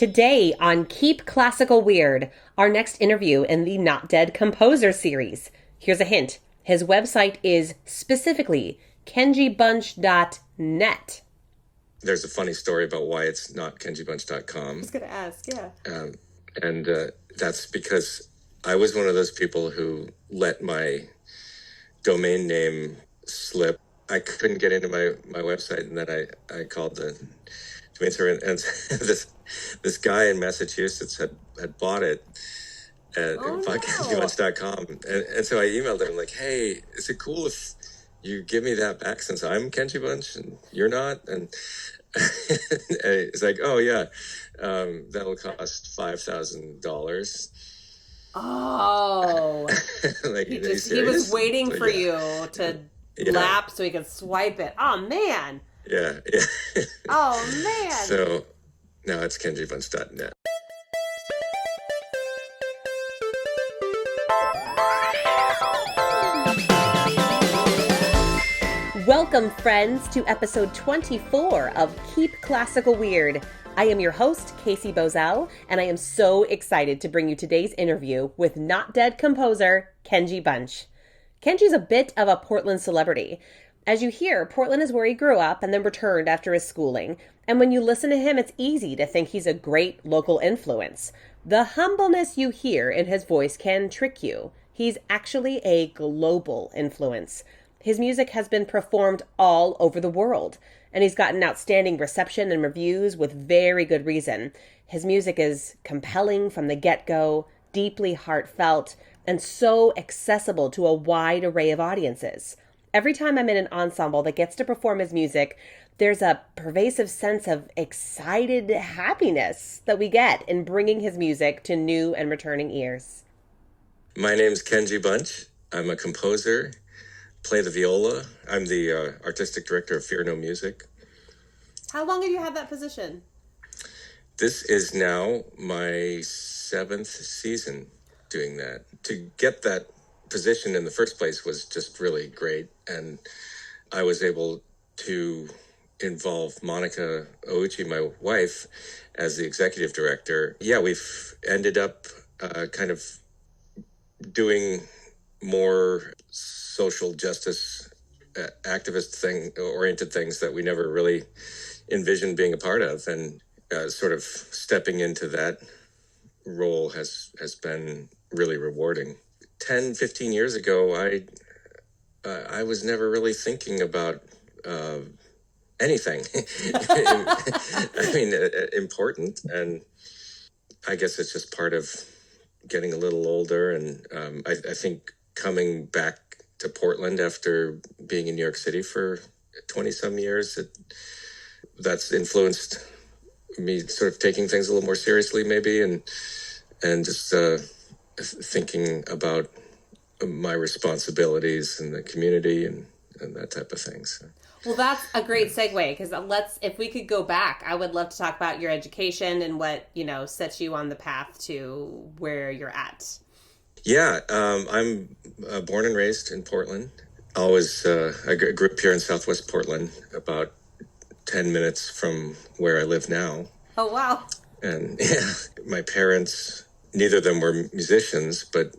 Today on Keep Classical Weird, our next interview in the Not Dead Composer series. Here's a hint. His website is specifically kenjibunch.net. There's a funny story about why it's not kenjibunch.com. I was going to ask, yeah. And that's because I was one of those people who let my domain name slip. I couldn't get into my website, and then I called the domain server, and this guy in Massachusetts had bought it at kenjibunch.com. And so I emailed him like, hey, is it cool if you give me that back since I'm Kenji Bunch and you're not? And it's like, oh yeah, that'll cost $5,000. Oh, like, he was waiting for you to lap so he could swipe it. Oh man. Yeah. Oh man. So now it's kenjibunch.net. Welcome, friends, to episode 24 of Keep Classical Weird. I am your host, Casey Bozell, and I am so excited to bring you today's interview with Not Dead composer Kenji Bunch. Kenji's a bit of a Portland celebrity. As you hear, Portland is where he grew up and then returned after his schooling. And when you listen to him, it's easy to think he's a great local influence. The humbleness you hear in his voice can trick you. He's actually a global influence. His music has been performed all over the world, and he's gotten outstanding reception and reviews with very good reason. His music is compelling from the get-go, deeply heartfelt, and so accessible to a wide array of audiences. Every time I'm in an ensemble that gets to perform his music, there's a pervasive sense of excited happiness that we get in bringing his music to new and returning ears. My name's Kenji Bunch. I'm a composer, play the viola. I'm the artistic director of Fear No Music. How long have you had that position? This is now my 7th season doing that. To get that position in the first place was just really great, and I was able to involve Monica Ouchi, my wife, as the executive director. Yeah, we've ended up kind of doing more social justice activist oriented things that we never really envisioned being a part of, and sort of stepping into that role has been really rewarding. 10-15 years ago, I was never really thinking about anything I mean, important, and I guess it's just part of getting a little older. And I think coming back to Portland after being in New York City for 20-some years, that's influenced me sort of taking things a little more seriously maybe, and just thinking about my responsibilities in the community and that type of things. Well, that's a great segue, because if we could go back, I would love to talk about your education and what, sets you on the path to where you're at. Yeah, I'm born and raised in Portland. I grew up here in Southwest Portland, about 10 minutes from where I live now. Oh, wow. And yeah, my parents, neither of them were musicians, but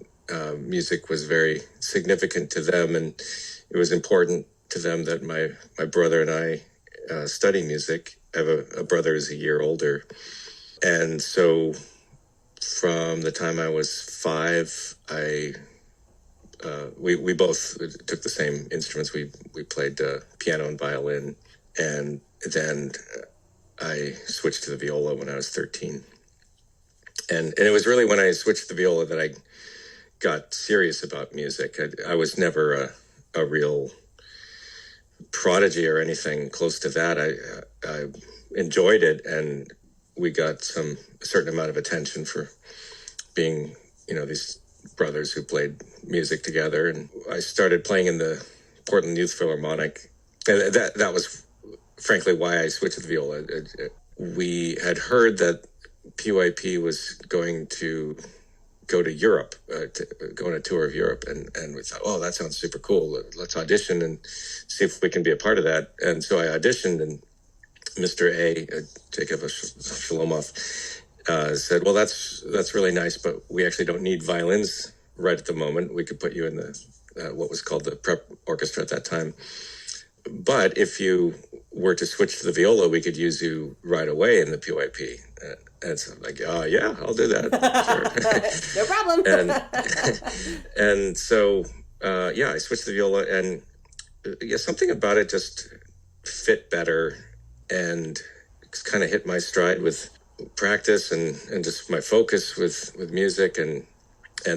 music was very significant to them, and it was important to them that my brother and I study music. I have a brother who's a year older. And so from the time I was 5, we both took the same instruments. We played piano and violin, and then I switched to the viola when I was 13. And it was really when I switched to the viola that I got serious about music. I was never a real prodigy or anything close to that. I enjoyed it, and we got a certain amount of attention for being, these brothers who played music together. And I started playing in the Portland Youth Philharmonic, and that was frankly why I switched to the viola. We had heard that PYP was going to go to Europe, go on a tour of Europe, and we thought, oh, that sounds super cool. Let's audition and see if we can be a part of that. And so I auditioned, and Mr. A, Jacob Shalomov, said, well, that's really nice, but we actually don't need violins right at the moment. We could put you in the what was called the prep orchestra at that time. But if you were to switch to the viola, we could use you right away in the PYP. And so I'm like, yeah, I'll do that. No problem. And so, yeah, I switched to the viola, and yeah, something about it just fit better and kind of hit my stride with practice and just my focus with music, and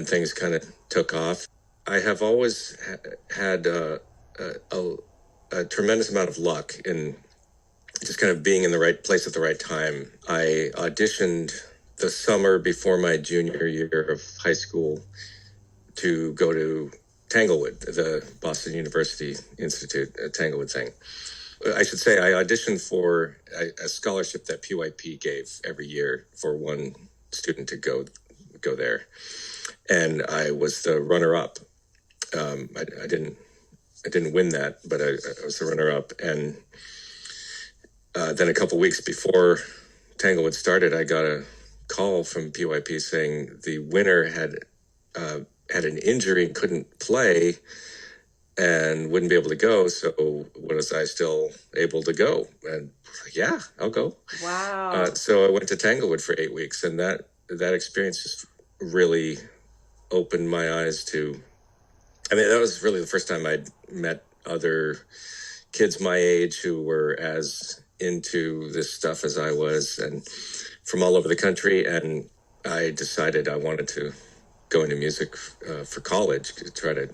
things kind of took off. I have always had a tremendous amount of luck in just kind of being in the right place at the right time. I auditioned the summer before my junior year of high school to go to Tanglewood, the Boston University Institute Tanglewood thing. I should say I auditioned for a scholarship that PYP gave every year for one student to go there, and I was the runner-up. I didn't win that, but I was the runner-up. And then a couple weeks before Tanglewood started, I got a call from PYP saying the winner had an injury and couldn't play and wouldn't be able to go. So was I still able to go? And yeah, I'll go. Wow. So I went to Tanglewood for 8 weeks, and that experience just really opened my eyes to, I mean, that was really the first time I'd met other kids my age who were as into this stuff as I was, and from all over the country. And I decided I wanted to go into music for college, to try to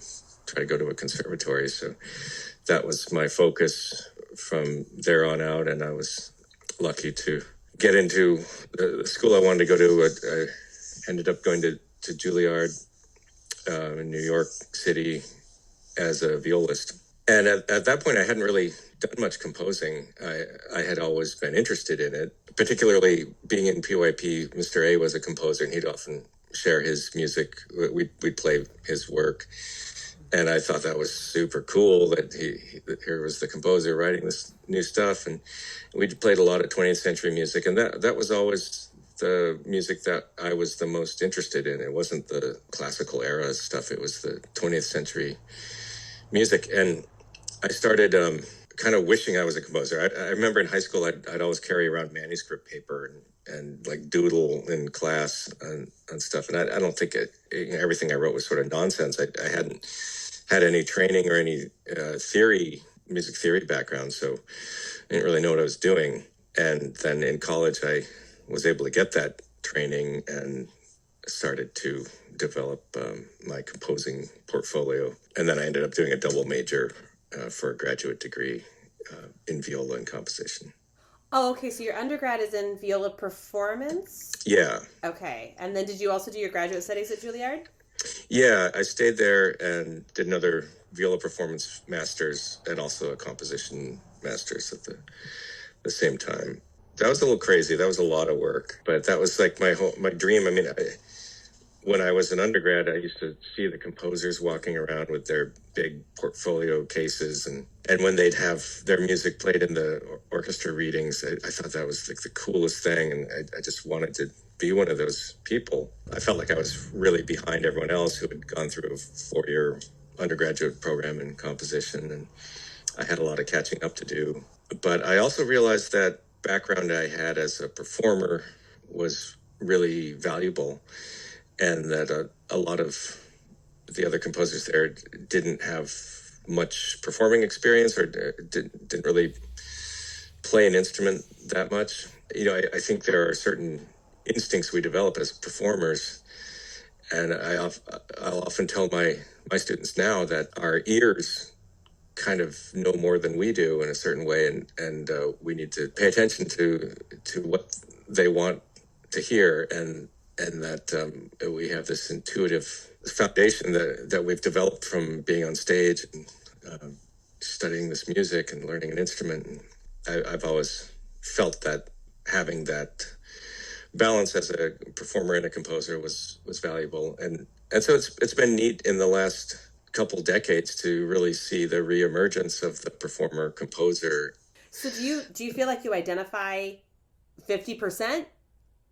go to a conservatory. So that was my focus from there on out, and I was lucky to get into the school I wanted to go to. I ended up going to Juilliard in New York City as a violist. And at that point, I hadn't really done much composing. I had always been interested in it, particularly being in PYP. Mr. A was a composer, and he'd often share his music. We'd play his work. And I thought that was super cool that here was the composer writing this new stuff. And we played a lot of 20th century music. And that was always the music that I was the most interested in. It wasn't the classical era stuff. It was the 20th century music. And I started kind of wishing I was a composer. I remember in high school, I'd always carry around manuscript paper and like doodle in class and stuff. And I don't think everything I wrote was sort of nonsense. I hadn't had any training or any music theory background, so I didn't really know what I was doing. And then in college, I was able to get that training and started to develop my composing portfolio. And then I ended up doing a double major for a graduate degree in viola and composition. Oh, okay. So your undergrad is in viola performance? Yeah. Okay. And then did you also do your graduate studies at Juilliard? Yeah, I stayed there and did another viola performance master's and also a composition master's at the same time. That was a little crazy. That was a lot of work, but that was like my dream. I mean, when I was an undergrad, I used to see the composers walking around with their big portfolio cases, and when they'd have their music played in the orchestra readings, I thought that was like the coolest thing, and I just wanted to be one of those people. I felt like I was really behind everyone else who had gone through a 4-year undergraduate program in composition, and I had a lot of catching up to do. But I also realized that background I had as a performer was really valuable, and that a lot of the other composers there didn't have much performing experience or didn't really play an instrument that much. You know, I think there are certain instincts we develop as performers, and I'll often tell my students now that our ears kind of know more than we do in a certain way, and we need to pay attention to what they want to hear, and that we have this intuitive foundation that we've developed from being on stage and studying this music and learning an instrument. And I've always felt that having that balance as a performer and a composer was valuable, and so it's been neat in the last couple decades to really see the reemergence of the performer composer. So do you feel like you identify 50%?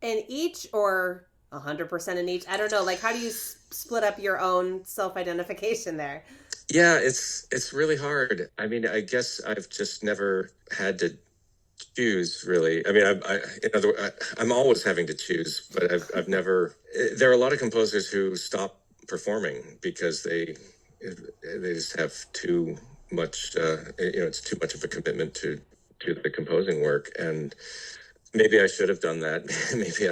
in each or 100% in each? I don't know. Like, how do you split up your own self-identification there? Yeah, it's really hard. I mean, I guess I've just never had to choose really. I mean, in other, I'm always having to choose, but I've never. There are a lot of composers who stop performing because they just have too much. It's too much of a commitment to the composing work, and maybe I should have done that. Maybe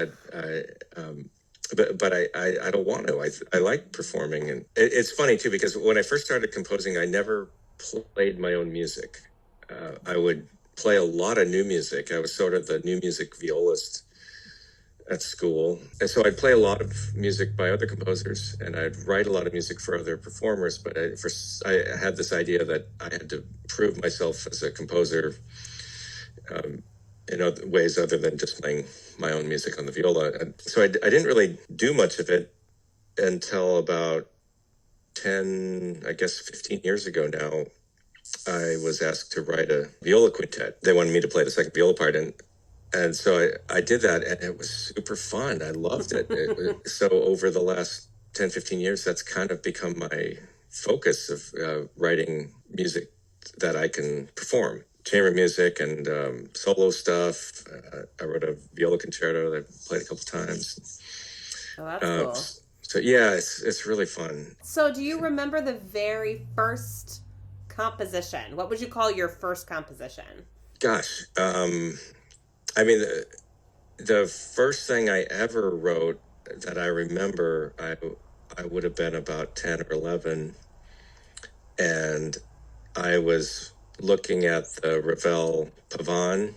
but I don't want to. I like performing, and it's funny too because when I first started composing, I never played my own music. I would play a lot of new music. I was sort of the new music violist at school, and so I'd play a lot of music by other composers, and I'd write a lot of music for other performers. But I had this idea that I had to prove myself as a composer. In other ways other than just playing my own music on the viola. And so I didn't really do much of it until about 10, I guess 15 years ago now. I was asked to write a viola quintet. They wanted me to play the second viola part, and so I did that, and it was super fun. I loved it. So over the last 10, 15 years, that's kind of become my focus of writing music that I can perform. Chamber music and solo stuff. I wrote a viola concerto that I played a couple times. Oh, that's cool. So yeah, it's really fun. So do you remember the very first composition? What would you call your first composition? Gosh, I mean, the first thing I ever wrote that I remember, I would have been about 10 or 11, and I was looking at the Ravel Pavane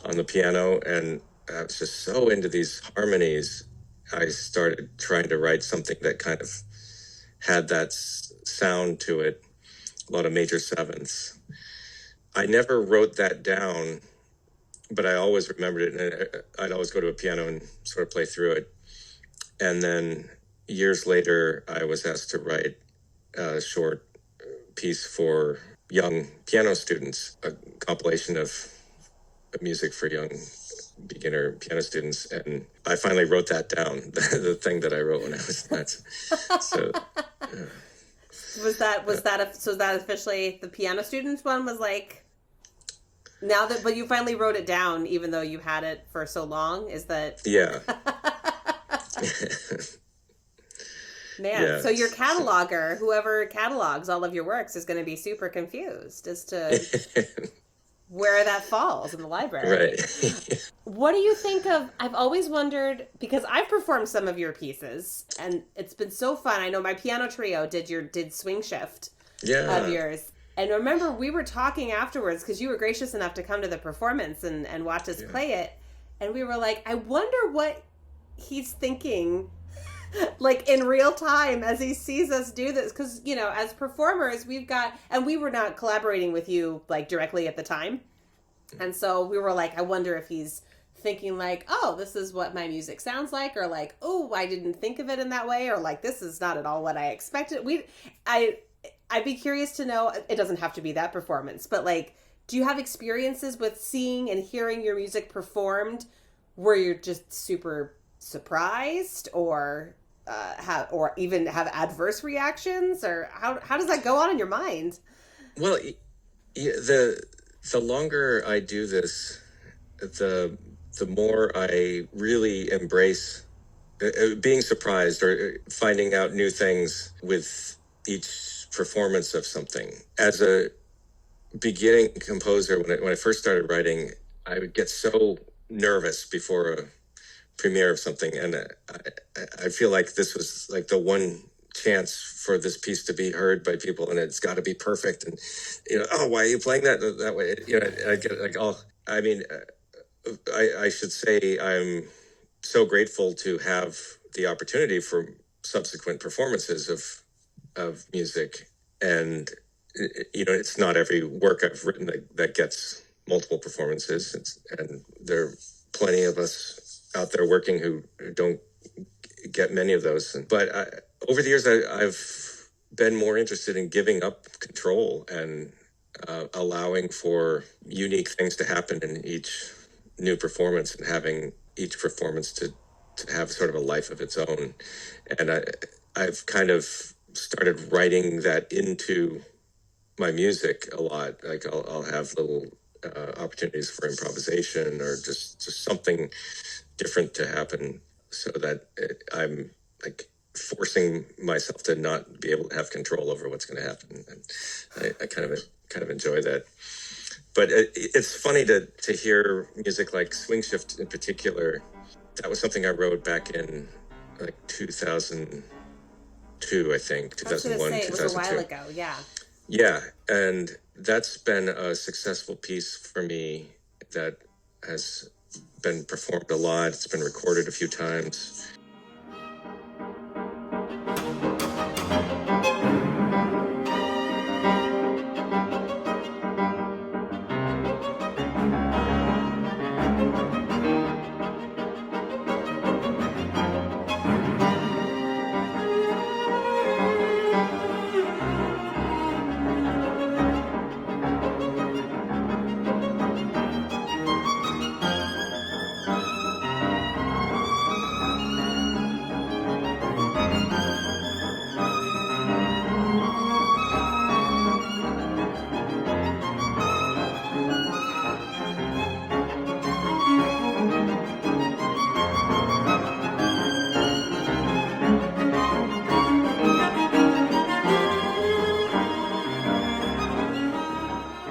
on the piano, and I was just so into these harmonies. I started trying to write something that kind of had that sound to it, a lot of major sevenths. I never wrote that down, but I always remembered it, and I'd always go to a piano and sort of play through it. And then years later, I was asked to write a short piece for young piano students, a compilation of music for young beginner piano students, and I finally wrote that down. The thing that I wrote when I was nuts. So was that officially the piano students one? Was like now that, but you finally wrote it down, even though you had it for so long. Is that yeah? Man, yeah. So your cataloger, whoever catalogs all of your works, is going to be super confused as to where that falls in the library. Right. What do you think of, I've always wondered, because I've performed some of your pieces, and it's been so fun. I know my piano trio did Swing Shift of yours. And remember, we were talking afterwards, because you were gracious enough to come to the performance and watch us play it. And we were like, I wonder what he's thinking like in real time as he sees us do this, because as performers we've got, and we were not collaborating with you like directly at the time, and so we were like, I wonder if he's thinking like, oh, this is what my music sounds like, or like, oh, I didn't think of it in that way, or like, this is not at all what I expected. I'd be curious to know, it doesn't have to be that performance, but like, do you have experiences with seeing and hearing your music performed where you're just super surprised, or even have adverse reactions, or how does that go on in your mind? Well, the longer I do this, the more I really embrace being surprised or finding out new things with each performance of something. As a beginning composer, when I first started writing, I would get so nervous before a premiere of something, and I feel like this was like the one chance for this piece to be heard by people, and it's got to be perfect. And oh, why are you playing that way? I get like, oh, I mean, I should say I'm so grateful to have the opportunity for subsequent performances of music, and it's not every work I've written that gets multiple performances, and there are plenty of us out there working who don't get many of those. But over the years, I've been more interested in giving up control and allowing for unique things to happen in each new performance, and having each performance to have sort of a life of its own. And I've kind of started writing that into my music a lot. Like I'll have little opportunities for improvisation or just something different to happen, so that I'm like forcing myself to not be able to have control over what's going to happen. And I kind of enjoy that. But it's funny to hear music like Swing Shift in particular. That was something I wrote back in like 2002, I think, 2001, it 2002. was a while ago, yeah. Yeah, and that's been a successful piece for me that has been performed a lot. It's been recorded a few times.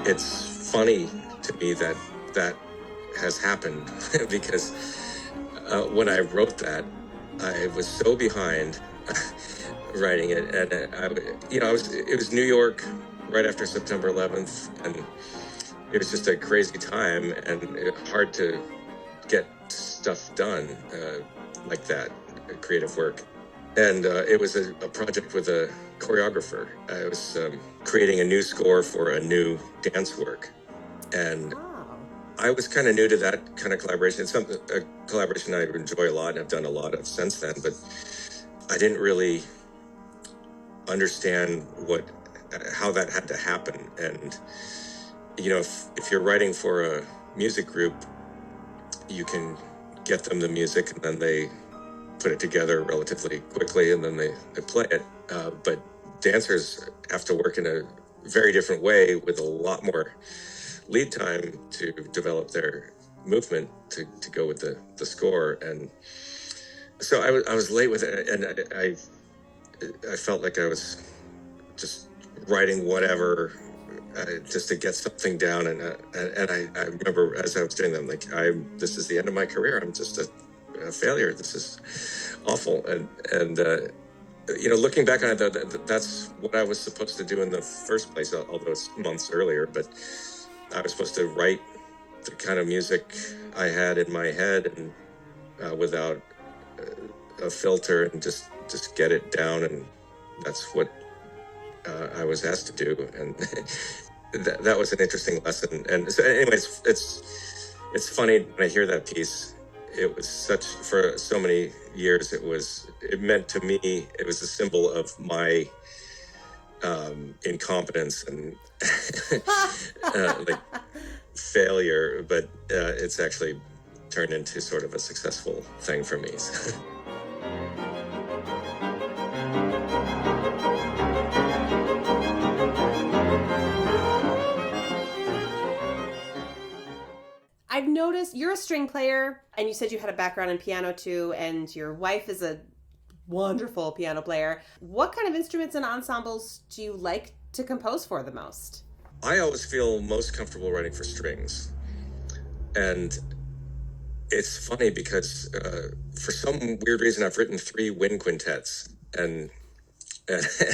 It's funny to me that has happened because when I wrote that, I was so behind writing it, and it was New York right after September 11th, and it was just a crazy time, and hard to get stuff done like that, creative work. And it was a project with a choreographer. I was creating a new score for a new dance work. And I was kind of new to that kind of collaboration. It's a collaboration I enjoy a lot and have done a lot of since then, but I didn't really understand how that had to happen. And, if you're writing for a music group, you can get them the music and then they put it together relatively quickly and then they play it. But dancers have to work in a very different way with a lot more lead time to develop their movement to go with the score. And so I was late with it, and I felt like I was just writing whatever just to get something down. And I remember as I was doing them, like, this is the end of my career. I'm just a failure. This is awful. And looking back on it, that's what I was supposed to do in the first place, although it's months earlier. But I was supposed to write the kind of music I had in my head, and without a filter, and just get it down. And that's what I was asked to do. And that was an interesting lesson. And so anyways, it's funny when I hear that piece. It was for so many years, it meant to me, it was a symbol of my incompetence and like failure, but it's actually turned into sort of a successful thing for me. I've noticed you're a string player, and you said you had a background in piano too, and your wife is a wonderful piano player. What kind of instruments and ensembles do you like to compose for the most? I always feel most comfortable writing for strings. And it's funny because for some weird reason, I've written 3 wind quintets and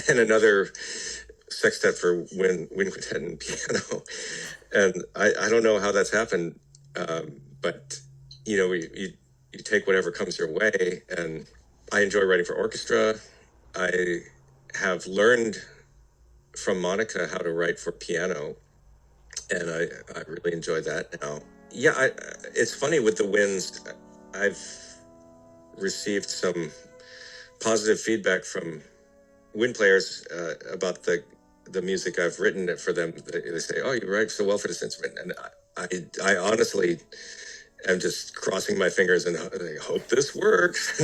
another sextet for wind quintet and piano. And I don't know how that's happened, but you take whatever comes your way. And I enjoy writing for orchestra. I have learned from Monica how to write for piano, and I really enjoy that now. Yeah, it's funny with the winds. I've received some positive feedback from wind players about the music I've written for them. They say, "Oh, you write so well for this instrument," and I honestly I'm just crossing my fingers and I hope this works.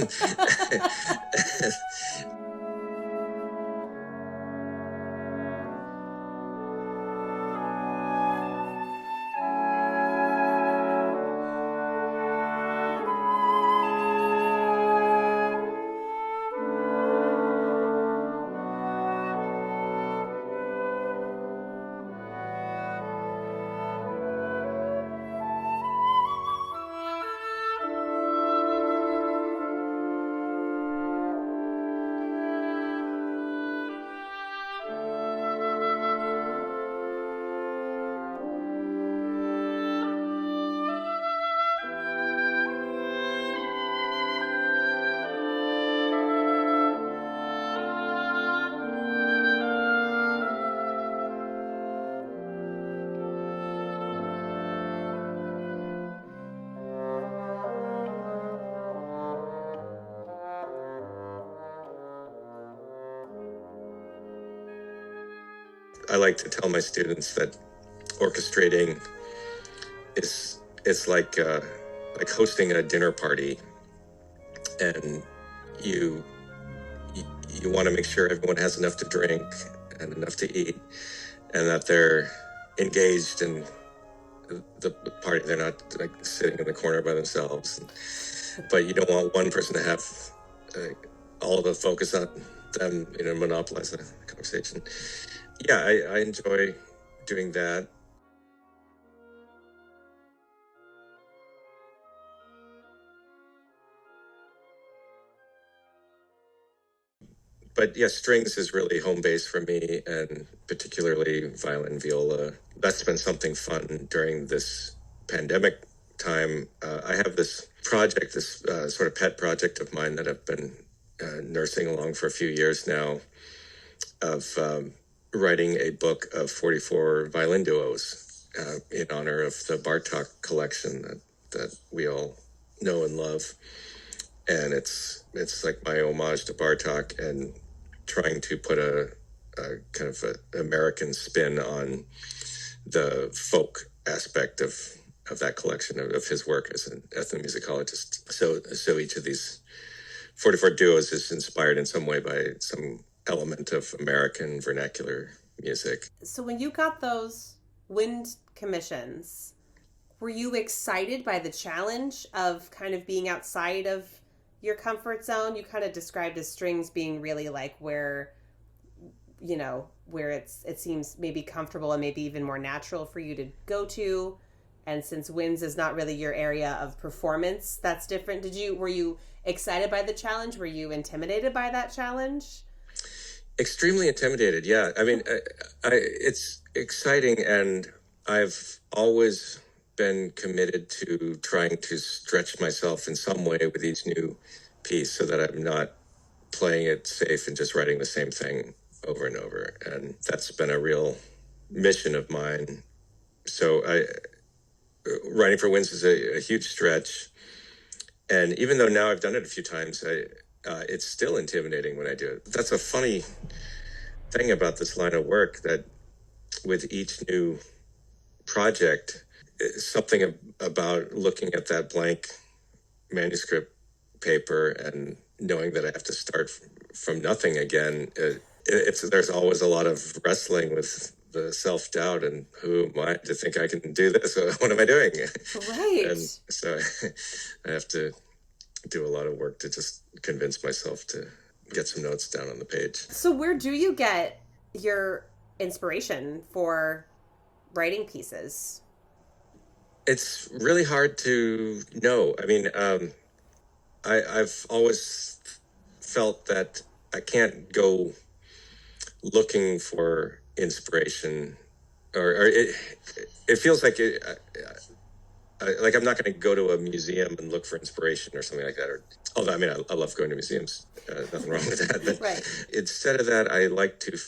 I like to tell my students that orchestrating is like hosting a dinner party, and you you want to make sure everyone has enough to drink and enough to eat, and that they're engaged in the party. They're not like sitting in the corner by themselves. But you don't want one person to have all the focus on them, monopolize the conversation. Yeah, I enjoy doing that. But yeah, strings is really home base for me, and particularly violin, viola. That's been something fun during this pandemic time. I have this project, this sort of pet project of mine that I've been nursing along for a few years now, of writing a book of 44 violin duos in honor of the Bartok collection that we all know and love. And it's like my homage to Bartok, and trying to put a kind of a American spin on the folk aspect of that collection of his work as an ethnomusicologist. So each of these 44 duos is inspired in some way by some element of American vernacular music. So when you got those wind commissions, were you excited by the challenge of kind of being outside of your comfort zone? You kind of described as strings being really like where it seems maybe comfortable and maybe even more natural for you to go to. And since winds is not really your area of performance, that's different. Were you excited by the challenge? Were you intimidated by that challenge? Extremely intimidated. Yeah. I mean, it's exciting, and I've always been committed to trying to stretch myself in some way with each new piece, so that I'm not playing it safe and just writing the same thing over and over. And that's been a real mission of mine. So writing for winds is a huge stretch. And even though now I've done it a few times, it's still intimidating when I do it. That's a funny thing about this line of work, that with each new project, something about looking at that blank manuscript paper and knowing that I have to start from nothing again, there's always a lot of wrestling with the self-doubt, and who am I to think I can do this? What am I doing? Right. And so I have to do a lot of work to just convince myself to get some notes down on the page. So where do you get your inspiration for writing pieces? It's really hard to know. I mean, I've always felt that I can't go looking for inspiration, or it feels like like I'm not going to go to a museum and look for inspiration or something like that. Although, I mean, I love going to museums. Nothing wrong with that. But right. Instead of that, I like to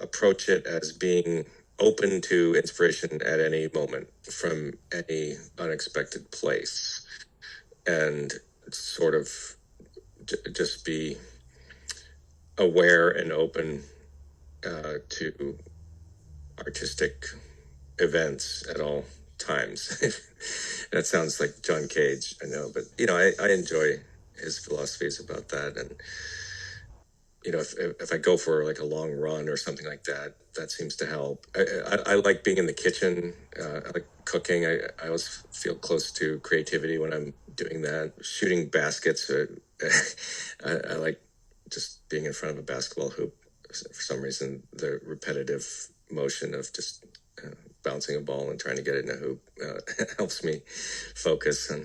approach it as being open to inspiration at any moment from any unexpected place, and sort of just be aware and open to artistic events at all times. That sounds like John Cage, I know, but I enjoy his philosophies about that. And if I go for like a long run or something like that, that seems to help. I like being in the kitchen. I like cooking. I always feel close to creativity when I'm doing that. Shooting baskets. I like just being in front of a basketball hoop. For some reason, the repetitive motion of just bouncing a ball and trying to get it in a hoop helps me focus. And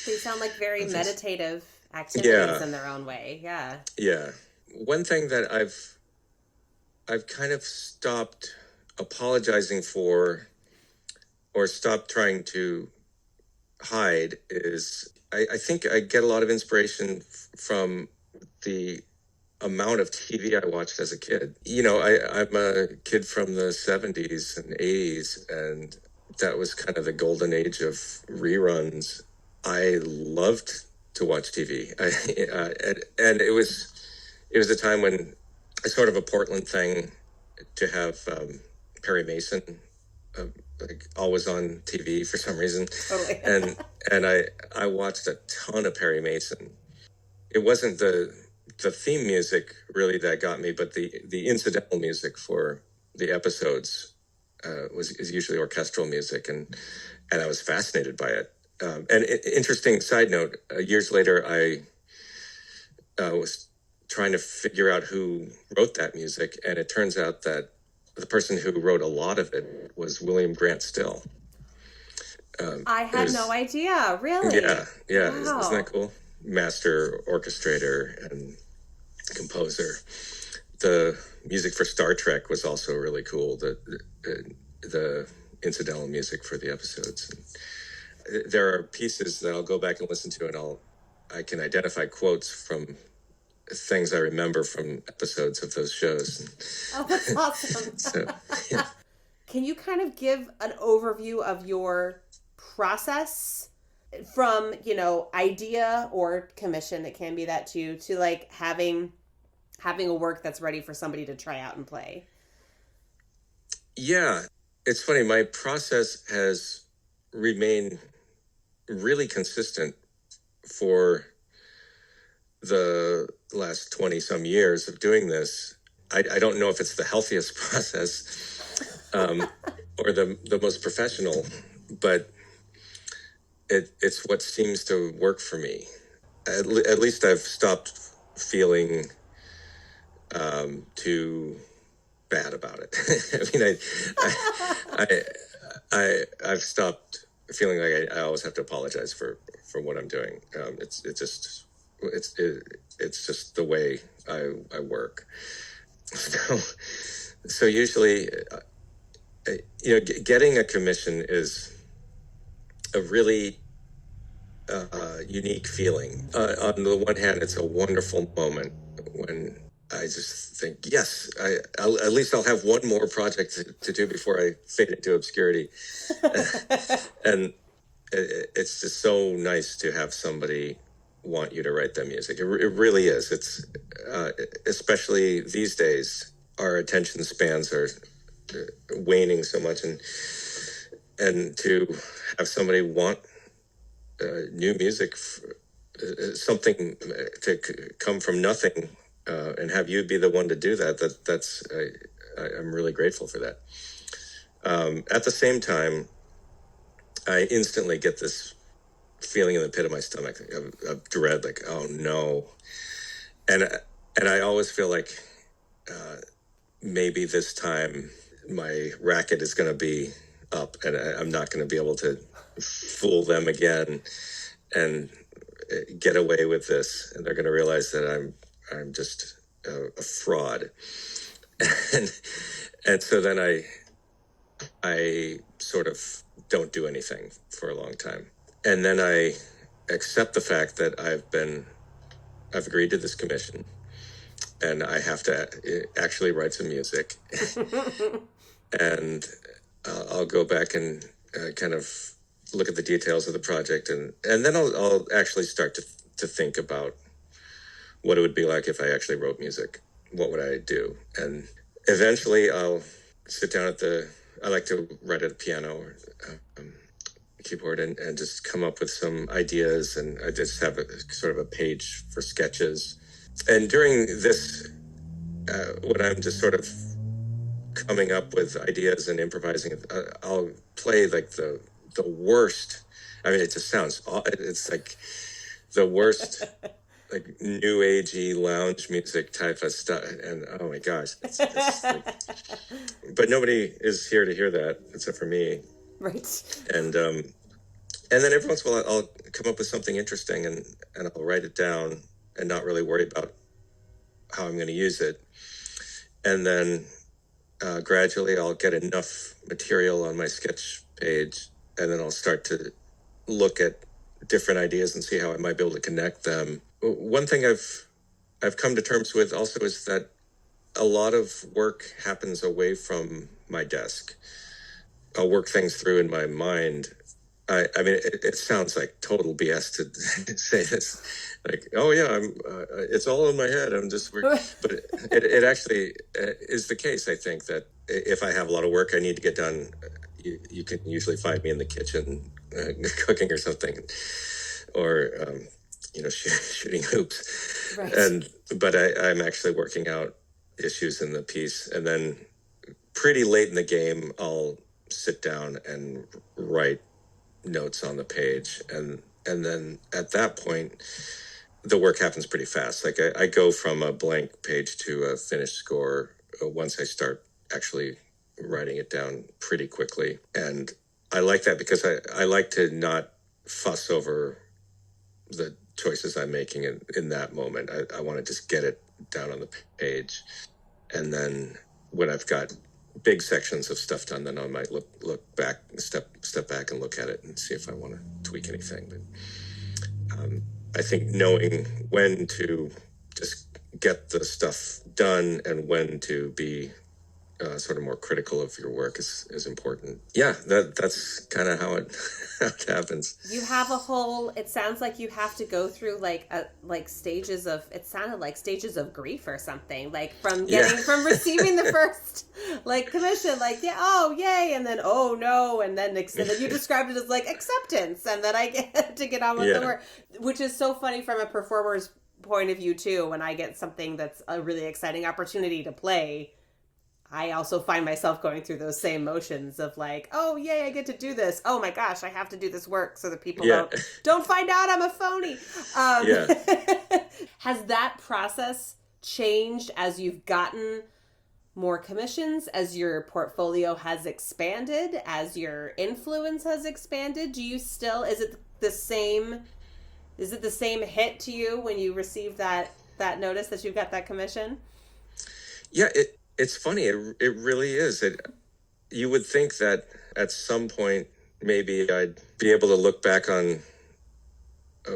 they sound like very meditative activities in their own way. Yeah. Yeah. One thing that I've kind of stopped apologizing for or stopped trying to hide is I think I get a lot of inspiration from the amount of TV I watched as a kid. I'm a kid from the 70s and 80s, and that was kind of the golden age of reruns. I loved to watch TV. And it was a time when it's sort of a Portland thing to have Perry Mason like always on TV for some reason. Totally. and I watched a ton of Perry Mason. It wasn't the theme music really that got me, but the incidental music for the episodes is usually orchestral music, and I was fascinated by it. Interesting side note, years later, I was trying to figure out who wrote that music, and it turns out that the person who wrote a lot of it was William Grant Still. I had no idea, really. Yeah. Wow. Isn't that cool? Master orchestrator and composer. The music for Star Trek was also really cool. The incidental music for the episodes. There are pieces that I'll go back and listen to, and I can identify quotes from things I remember from episodes of those shows. Oh, that's awesome. So, yeah. Can you kind of give an overview of your process from, idea or commission, it can be that too, to like having a work that's ready for somebody to try out and play? Yeah, it's funny. My process has remained really consistent for the last 20 some years of doing this. I don't know if it's the healthiest process or the most professional, but it's what seems to work for me. At least I've stopped feeling too bad about it. I mean, I've stopped feeling like I always have to apologize for what I'm doing. It's just the way I work. So usually, getting a commission is a really unique feeling. On the one hand, it's a wonderful moment when I just think, yes, at least I'll have one more project to do before I fade into obscurity. And it's just so nice to have somebody want you to write their music. It really is. It's especially these days, our attention spans are waning so much, and to have somebody want new music, something to come from nothing, and have you be the one to do that's I'm really grateful for that. At the same time, I instantly get this feeling in the pit of my stomach of dread, like, oh no. And I always feel like maybe this time my racket is going to be up and I'm not going to be able to fool them again and get away with this. And they're going to realize that I'm just a fraud. And so then I sort of don't do anything for a long time. And then I accept the fact that I've agreed to this commission and I have to actually write some music. And I'll go back and kind of look at the details of the project. And then I'll actually start to think about what it would be like if I actually wrote music. What would I do? And eventually I'll sit down I like to write at the piano keyboard and just come up with some ideas. And I just have a sort of a page for sketches. And during this, when I'm just sort of coming up with ideas and improvising, I'll play like the worst. I mean, it just sounds, it's like the worst, like new agey lounge music type of stuff. And oh my gosh, it's like, but nobody is here to hear that except for me. Right. And then every once in a while I'll come up with something interesting and I'll write it down and not really worry about how I'm going to use it. And then gradually I'll get enough material on my sketch page, and then I'll start to look at different ideas and see how I might be able to connect them. One thing I've come to terms with also is that a lot of work happens away from my desk. I'll work things through in my mind. I mean, it sounds like total BS to say this. Like, oh yeah, it's all in my head. I'm just working. But it actually is the case. I think that if I have a lot of work I need to get done, you can usually find me in the kitchen cooking or something, or shooting hoops. Right. But I'm actually working out issues in the piece, and then pretty late in the game, I'll sit down and write notes on the page, and then at that point the work happens pretty fast. Like I go from a blank page to a finished score once I start actually writing it down pretty quickly. And I like that because I like to not fuss over the choices I'm making in that moment. I want to just get it down on the page, and then when I've got big sections of stuff done, then I might look back, step back and look at it and see if I want to tweak anything. But I think knowing when to just get the stuff done and when to be sort of more critical of your work is important. Yeah, that's kind of how it happens. You have a whole, it sounds like you have to go through like stages of, it sounded like stages of grief or something, like from receiving the first like commission, like, yeah, oh yay, and then oh no, and then you described it as like acceptance, and then I get to get on with the work, which is so funny from a performer's point of view too. When I get something that's a really exciting opportunity to play, I also find myself going through those same motions of like, oh yay, I get to do this. Oh my gosh, I have to do this work so that people don't find out I'm a phony. Has that process changed as you've gotten more commissions, as your portfolio has expanded, as your influence has expanded? Do you still, is it the same hit to you when you receive that notice that you've got that commission? Yeah, it's funny. It really is. You would think that at some point maybe I'd be able to look back on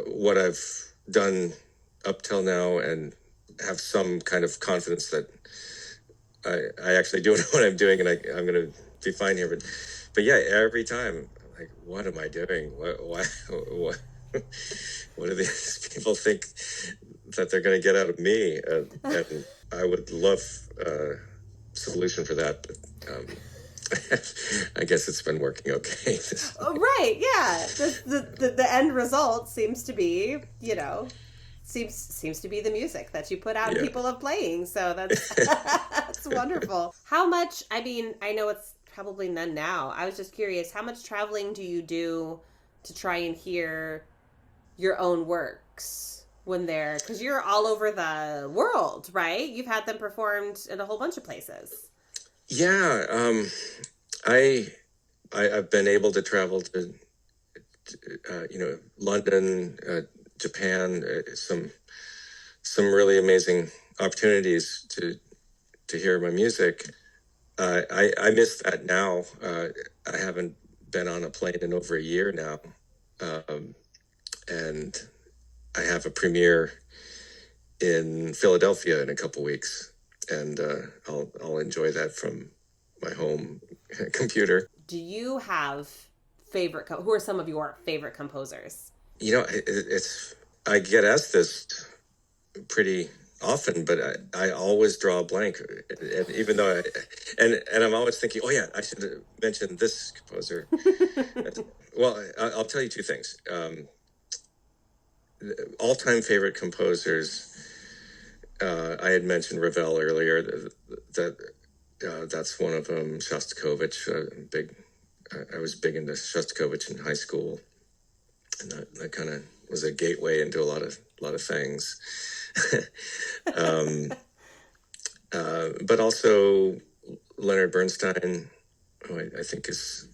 what I've done up till now and have some kind of confidence that I actually do know what I'm doing and I'm going to be fine here. But yeah, every time, like, what am I doing? What do these people think that they're going to get out of me? And I would love solution for that, but I guess it's been working okay. Right, yeah. The end result seems to be, seems to be the music that you put out and people love playing. So that's that's wonderful. How much, I mean, I know it's probably none now. I was just curious, how much traveling do you do to try and hear your own works when they're, because you're all over the world, right? You've had them performed in a whole bunch of places. Yeah, I've been able to travel to London, Japan, some really amazing opportunities to hear my music. I miss that now. I haven't been on a plane in over a year now, and I have a premiere in Philadelphia in a couple weeks, and I'll enjoy that from my home computer. Do you have who are some of your favorite composers? I get asked this pretty often, but I always draw a blank. And even though and I'm always thinking, oh yeah, I should have mentioned this composer. Well, I'll tell you two things. All-time favorite composers. I had mentioned Ravel earlier. That's one of them. Shostakovich. I was big into Shostakovich in high school, and that kind of was a gateway into a lot of things. But also Leonard Bernstein, who I think is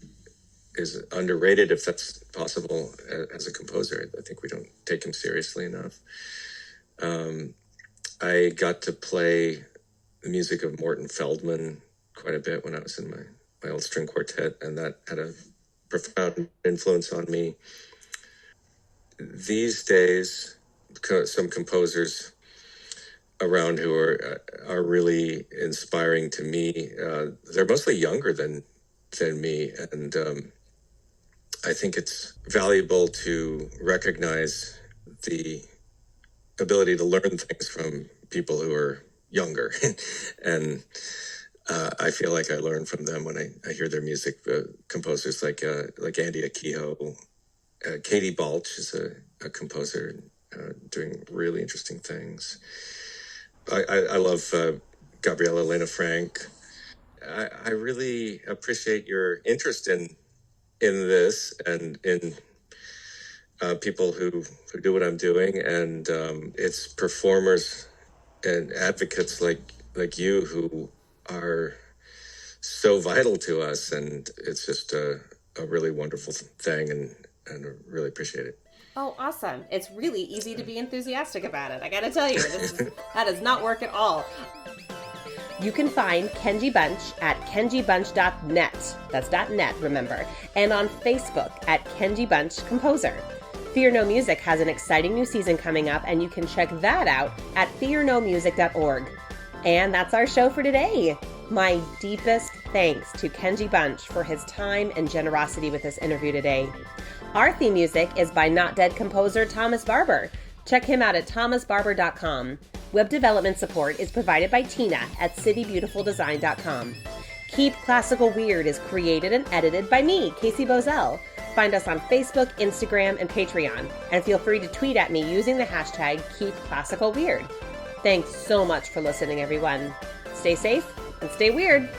underrated, if that's possible, as a composer. I think we don't take him seriously enough. I got to play the music of Morton Feldman quite a bit when I was in my old string quartet, and that had a profound influence on me. These days, some composers around who are really inspiring to me. They're mostly younger than me, and I think it's valuable to recognize the ability to learn things from people who are younger, and I feel like I learn from them when I hear their music. Composers like Andy Akiho, Kenji Bunch is a composer doing really interesting things. I love Gabriella Lena Frank. I really appreciate your interest in this and in people who do what I'm doing, and it's performers and advocates like you who are so vital to us, and it's just a really wonderful thing, and I really appreciate it. Oh, awesome. It's really easy to be enthusiastic about it. I gotta tell you, that does not work at all. You can find Kenji Bunch at kenjibunch.net. That's .net, remember. And on Facebook at Kenji Bunch Composer. Fear No Music has an exciting new season coming up, and you can check that out at fearnomusic.org. And that's our show for today. My deepest thanks to Kenji Bunch for his time and generosity with this interview today. Our theme music is by Not Dead composer Thomas Barber. Check him out at thomasbarber.com. Web development support is provided by Tina at citybeautifuldesign.com. Keep Classical Weird is created and edited by me, Casey Bozell. Find us on Facebook, Instagram, and Patreon. And feel free to tweet at me using the hashtag KeepClassicalWeird. Thanks so much for listening, everyone. Stay safe and stay weird.